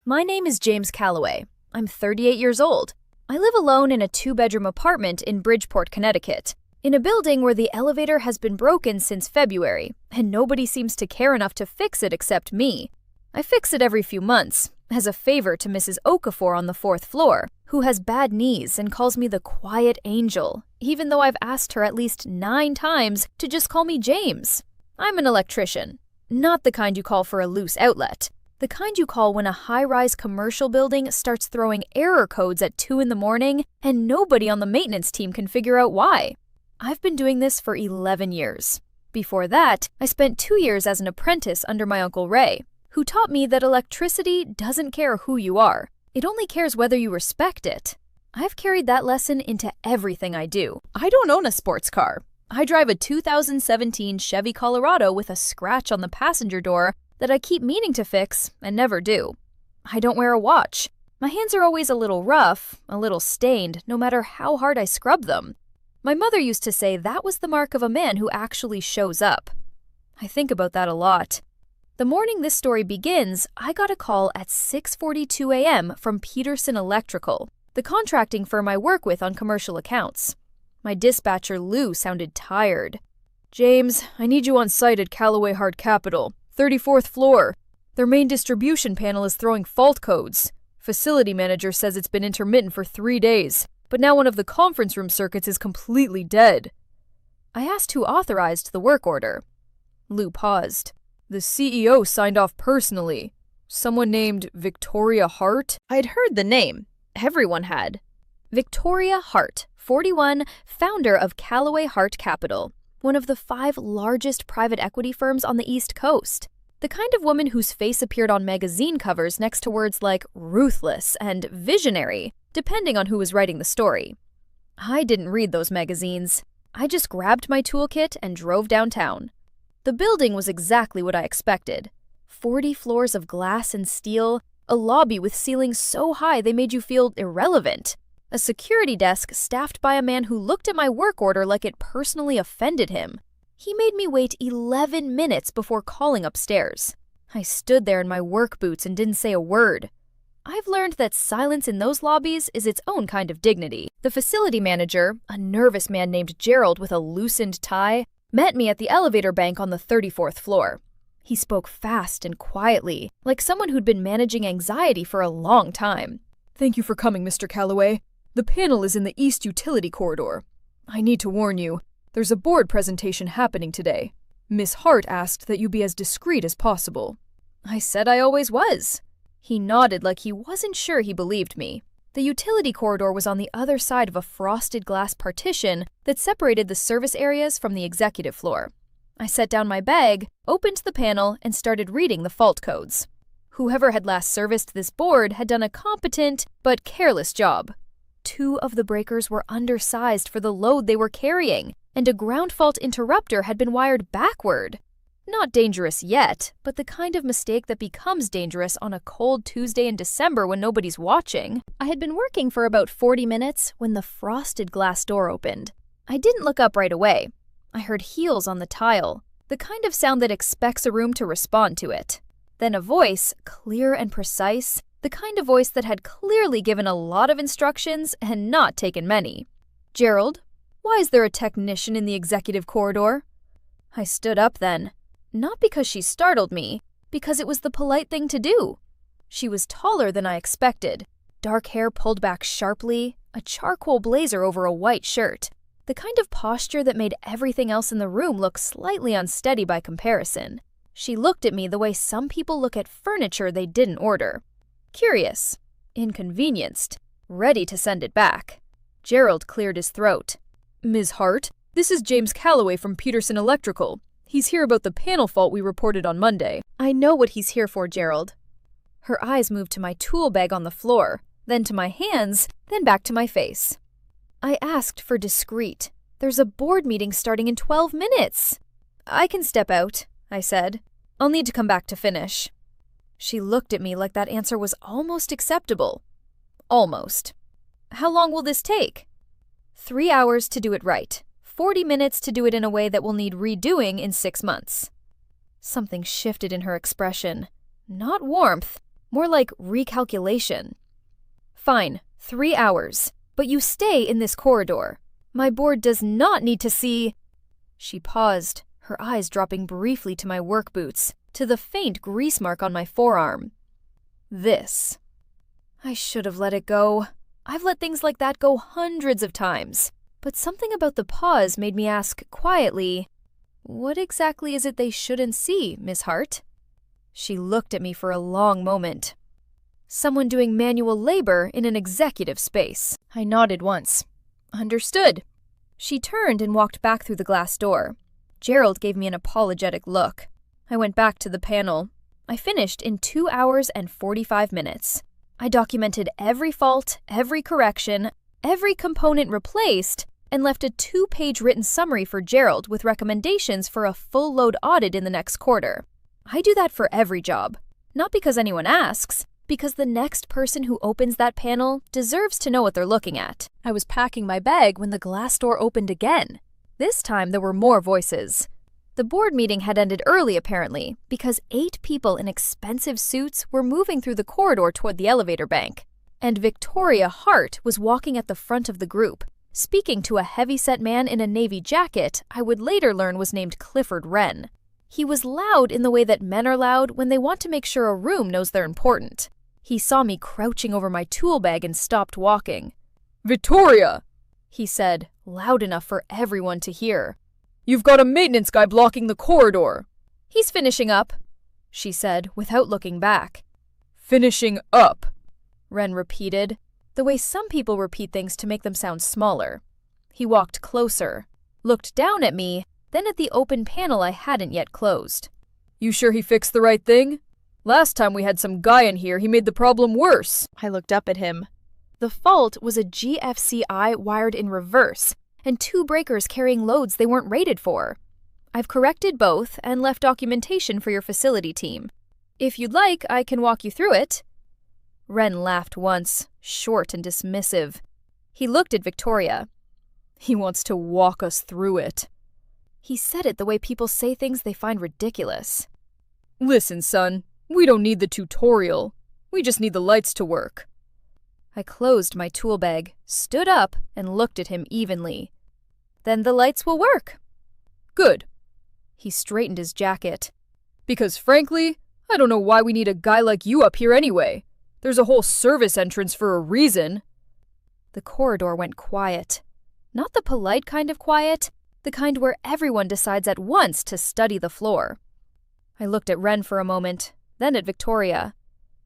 My name is James Calloway. I'm 38 years old. I live alone in a 2-bedroom apartment in Bridgeport, Connecticut, in a building where the elevator has been broken since February, and nobody seems to care enough to fix it except me. I fix it every few months, as a favor to Mrs. Okafor on the 4th floor, who has bad knees and calls me the quiet angel, even though I've asked her at least 9 times to just call me James. I'm an electrician. Not the kind you call for a loose outlet. The kind you call when a high-rise commercial building starts throwing error codes at 2 in the morning and nobody on the maintenance team can figure out why. I've been doing this for 11 years. Before that, I spent 2 years as an apprentice under my Uncle Ray, who taught me that electricity doesn't care who you are. It only cares whether you respect it. I've carried that lesson into everything I do. I don't own a sports car. I drive a 2017 Chevy Colorado with a scratch on the passenger door that I keep meaning to fix and never do. I don't wear a watch. My hands are always a little rough, a little stained, no matter how hard I scrub them. My mother used to say that was the mark of a man who actually shows up. I think about that a lot. The morning this story begins, I got a call at 6:42 a.m. from Peterson Electrical, the contracting firm I work with on commercial accounts. My dispatcher, Lou, sounded tired. "James, I need you on site at Calloway-Harte Capital, 34th floor. Their main distribution panel is throwing fault codes. Facility manager says it's been intermittent for 3 days, but now one of the conference room circuits is completely dead." I asked who authorized the work order. Lou paused. "The CEO signed off personally. Someone named Victoria Hart?" I'd heard the name. Everyone had. Victoria Hart, 41, founder of Calloway-Harte Capital, one of the 5 largest private equity firms on the East Coast. The kind of woman whose face appeared on magazine covers next to words like ruthless and visionary, depending on who was writing the story. I didn't read those magazines. I just grabbed my toolkit and drove downtown. The building was exactly what I expected. 40 floors of glass and steel, a lobby with ceilings so high they made you feel irrelevant, a security desk staffed by a man who looked at my work order like it personally offended him. He made me wait 11 minutes before calling upstairs. I stood there in my work boots and didn't say a word. I've learned that silence in those lobbies is its own kind of dignity. The facility manager, a nervous man named Gerald with a loosened tie, met me at the elevator bank on the 34th floor. He spoke fast and quietly, like someone who'd been managing anxiety for a long time. "Thank you for coming, Mr. Calloway. The panel is in the East Utility Corridor. I need to warn you, there's a board presentation happening today. Miss Hart asked that you be as discreet as possible." I said I always was. He nodded like he wasn't sure he believed me. The utility corridor was on the other side of a frosted glass partition that separated the service areas from the executive floor. I set down my bag, opened the panel, and started reading the fault codes. Whoever had last serviced this board had done a competent but careless job. 2 of the breakers were undersized for the load they were carrying, and a ground fault interrupter had been wired backward. Not dangerous yet, but the kind of mistake that becomes dangerous on a cold Tuesday in December when nobody's watching. I had been working for about 40 minutes when the frosted glass door opened. I didn't look up right away. I heard heels on the tile, the kind of sound that expects a room to respond to it. Then a voice, clear and precise, the kind of voice that had clearly given a lot of instructions and not taken many. "Gerald, why is there a technician in the executive corridor?" I stood up then. Not because she startled me, because it was the polite thing to do. She was taller than I expected, dark hair pulled back sharply, a charcoal blazer over a white shirt, the kind of posture that made everything else in the room look slightly unsteady by comparison. She looked at me the way some people look at furniture they didn't order. Curious, inconvenienced, ready to send it back. Gerald cleared his throat. "Ms. Hart, this is James Calloway from Peterson Electrical. He's here about the panel fault we reported on Monday." "I know what he's here for, Gerald." Her eyes moved to my tool bag on the floor, then to my hands, then back to my face. "I asked for discreet. There's a board meeting starting in 12 minutes. "I can step out," I said. "I'll need to come back to finish." She looked at me like that answer was almost acceptable. Almost. "How long will this take?" 3 hours to do it right. 40 minutes to do it in a way that will need redoing in 6 months. Something shifted in her expression. Not warmth, More like recalculation. Fine, 3 hours, but you stay in this corridor. My board does not need to see. She paused, her eyes dropping briefly to my work boots, to the faint grease mark on my forearm. This. I should have let it go. I've let things like that go hundreds of times. But something about the pause made me ask quietly, "What exactly is it they shouldn't see, Miss Harte?" She looked at me for a long moment. "Someone doing manual labor in an executive space." I nodded once. "Understood." She turned and walked back through the glass door. Gerald gave me an apologetic look. I went back to the panel. I finished in 2 hours and 45 minutes. I documented every fault, every correction, every component replaced, and left a 2-page written summary for Gerald with recommendations for a full load audit in the next quarter. I do that for every job. Not because anyone asks, because the next person who opens that panel deserves to know what they're looking at. I was packing my bag when the glass door opened again. This time there were more voices. The board meeting had ended early apparently, because 8 people in expensive suits were moving through the corridor toward the elevator bank. And Victoria Harte was walking at the front of the group, speaking to a heavy-set man in a navy jacket I would later learn was named Clifford Wren. He was loud in the way that men are loud when they want to make sure a room knows they're important. He saw me crouching over my tool bag and stopped walking. "Victoria!" he said, loud enough for everyone to hear. "You've got a maintenance guy blocking the corridor." "He's finishing up," she said, without looking back. "Finishing up," Wren repeated, the way some people repeat things to make them sound smaller. He walked closer, looked down at me, then at the open panel I hadn't yet closed. "You sure he fixed the right thing? Last time we had some guy in here, he made the problem worse." I looked up at him. The fault was a GFCI wired in reverse, and 2 breakers carrying loads they weren't rated for. I've corrected both and left documentation for your facility team. If you'd like, I can walk you through it. Wren laughed once, short and dismissive. He looked at Victoria. "He wants to walk us through it." He said it the way people say things they find ridiculous. "Listen, son, we don't need the tutorial. We just need the lights to work." I closed my tool bag, stood up, and looked at him evenly. "Then the lights will work." "Good." He straightened his jacket. "Because frankly, I don't know why we need a guy like you up here anyway. There's a whole service entrance for a reason." The corridor went quiet. Not the polite kind of quiet, the kind where everyone decides at once to study the floor. I looked at Wren for a moment, then at Victoria.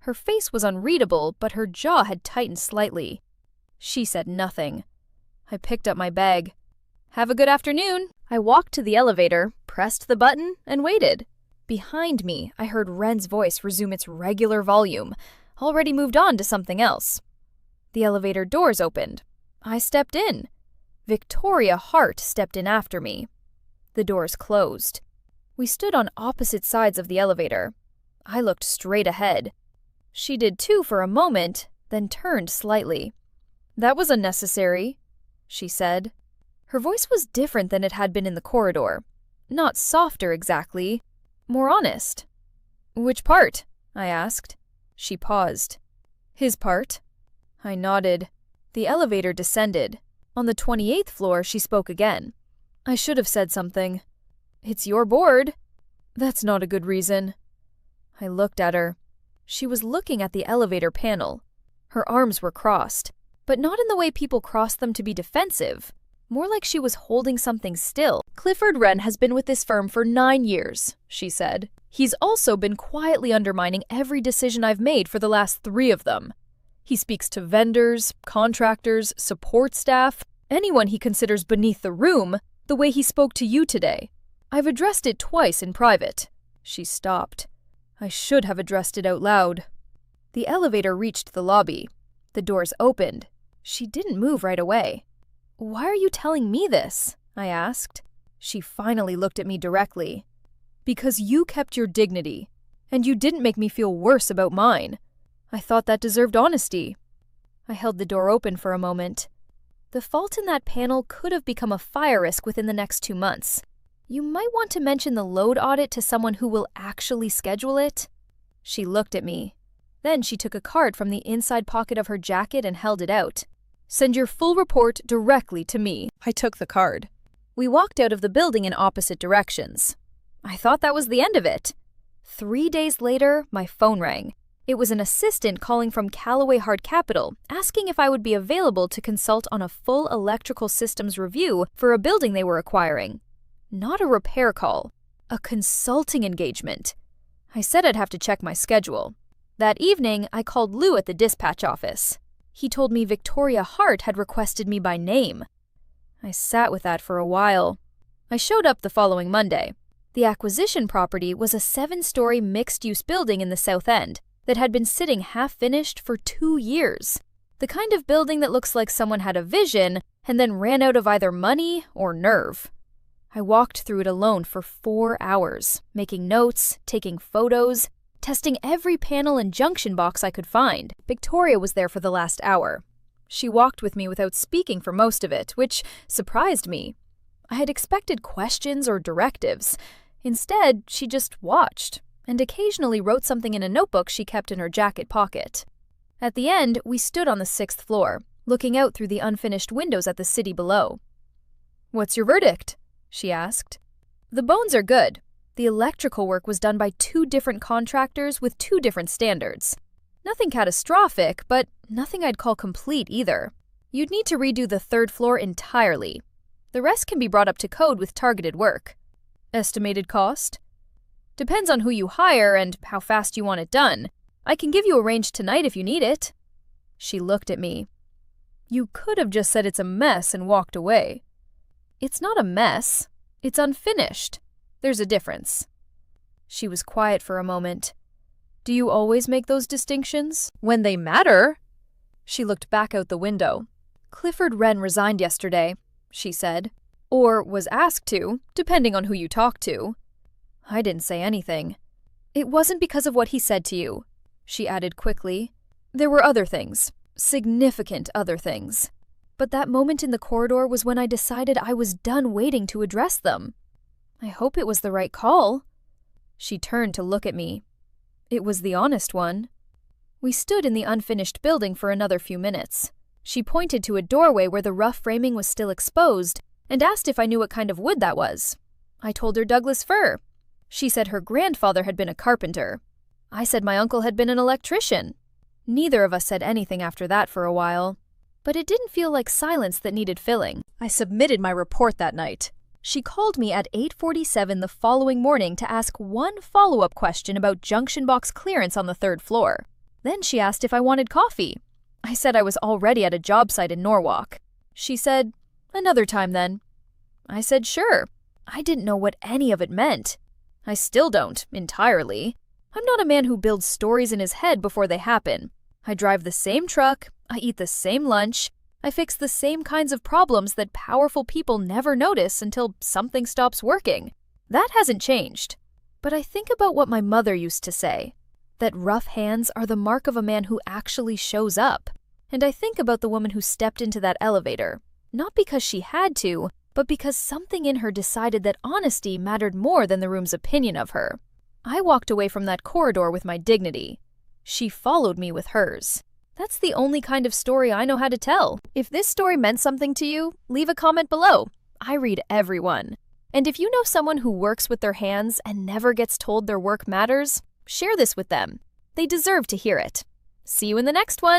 Her face was unreadable, but her jaw had tightened slightly. She said nothing. I picked up my bag. "Have a good afternoon." I walked to the elevator, pressed the button, and waited. Behind me, I heard Wren's voice resume its regular volume, already moved on to something else. The elevator doors opened. I stepped in. Victoria Harte stepped in after me. The doors closed. We stood on opposite sides of the elevator. I looked straight ahead. She did too for a moment, then turned slightly. "That was unnecessary," she said. Her voice was different than it had been in the corridor. Not softer exactly, more honest. "Which part?" I asked. She paused. "His part?" I nodded. The elevator descended. On the 28th floor, she spoke again. "I should have said something. It's your board." "That's not a good reason." I looked at her. She was looking at the elevator panel. Her arms were crossed, but not in the way people cross them to be defensive. More like she was holding something still. "Clifford Wren has been with this firm for 9 years, she said. "He's also been quietly undermining every decision I've made for the last 3 of them. He speaks to vendors, contractors, support staff, anyone he considers beneath the room, the way he spoke to you today. I've addressed it twice in private." She stopped. I should have addressed it out loud. The elevator reached the lobby. The doors opened. She didn't move right away. "Why are you telling me this?" I asked. She finally looked at me directly. "Because you kept your dignity, and you didn't make me feel worse about mine. I thought that deserved honesty." I held the door open for a moment. The fault in that panel could have become a fire risk within the next 2 months. You might want to mention the load audit to someone who will actually schedule it. She looked at me. Then she took a card from the inside pocket of her jacket and held it out. "Send your full report directly to me." I took the card. We walked out of the building in opposite directions. I thought that was the end of it. 3 days later, my phone rang. It was an assistant calling from Calloway-Harte Capital, asking if I would be available to consult on a full electrical systems review for a building they were acquiring. Not a repair call, a consulting engagement. I said I'd have to check my schedule. That evening, I called Lou at the dispatch office. He told me Victoria Hart had requested me by name. I sat with that for a while. I showed up the following Monday. The acquisition property was a 7-story mixed-use building in the South End that had been sitting half-finished for 2 years. The kind of building that looks like someone had a vision and then ran out of either money or nerve. I walked through it alone for 4 hours, making notes, taking photos, testing every panel and junction box I could find. Victoria was there for the last hour. She walked with me without speaking for most of it, which surprised me. I had expected questions or directives. Instead, she just watched, and occasionally wrote something in a notebook she kept in her jacket pocket. At the end, we stood on the 6th floor, looking out through the unfinished windows at the city below. "What's your verdict?" she asked. "The bones are good. The electrical work was done by 2 different contractors with 2 different standards. Nothing catastrophic, but nothing I'd call complete either. You'd need to redo the 3rd floor entirely. The rest can be brought up to code with targeted work." "Estimated cost?" "Depends on who you hire and how fast you want it done. I can give you a range tonight if you need it." She looked at me. "You could have just said it's a mess and walked away." "It's not a mess. It's unfinished. There's a difference." She was quiet for a moment. "Do you always make those distinctions? When they matter?" She looked back out the window. "Clifford Wren resigned yesterday," she said. "Or was asked to, depending on who you talk to." I didn't say anything. "It wasn't because of what he said to you," she added quickly. "There were other things, significant other things. But that moment in the corridor was when I decided I was done waiting to address them. I hope it was the right call." She turned to look at me. "It was the honest one." We stood in the unfinished building for another few minutes. She pointed to a doorway where the rough framing was still exposed and asked if I knew what kind of wood that was. I told her Douglas fir. She said her grandfather had been a carpenter. I said my uncle had been an electrician. Neither of us said anything after that for a while. But it didn't feel like silence that needed filling. I submitted my report that night. She called me at 8:47 the following morning to ask one follow-up question about junction box clearance on the 3rd floor. Then she asked if I wanted coffee. I said I was already at a job site in Norwalk. She said, "Another time then." I said sure. I didn't know what any of it meant. I still don't, entirely. I'm not a man who builds stories in his head before they happen. I drive the same truck, I eat the same lunch, I fix the same kinds of problems that powerful people never notice until something stops working. That hasn't changed. But I think about what my mother used to say, that rough hands are the mark of a man who actually shows up. And I think about the woman who stepped into that elevator, not because she had to, but because something in her decided that honesty mattered more than the room's opinion of her. I walked away from that corridor with my dignity. She followed me with hers. That's the only kind of story I know how to tell. If this story meant something to you, leave a comment below. I read everyone. And if you know someone who works with their hands and never gets told their work matters, share this with them. They deserve to hear it. See you in the next one.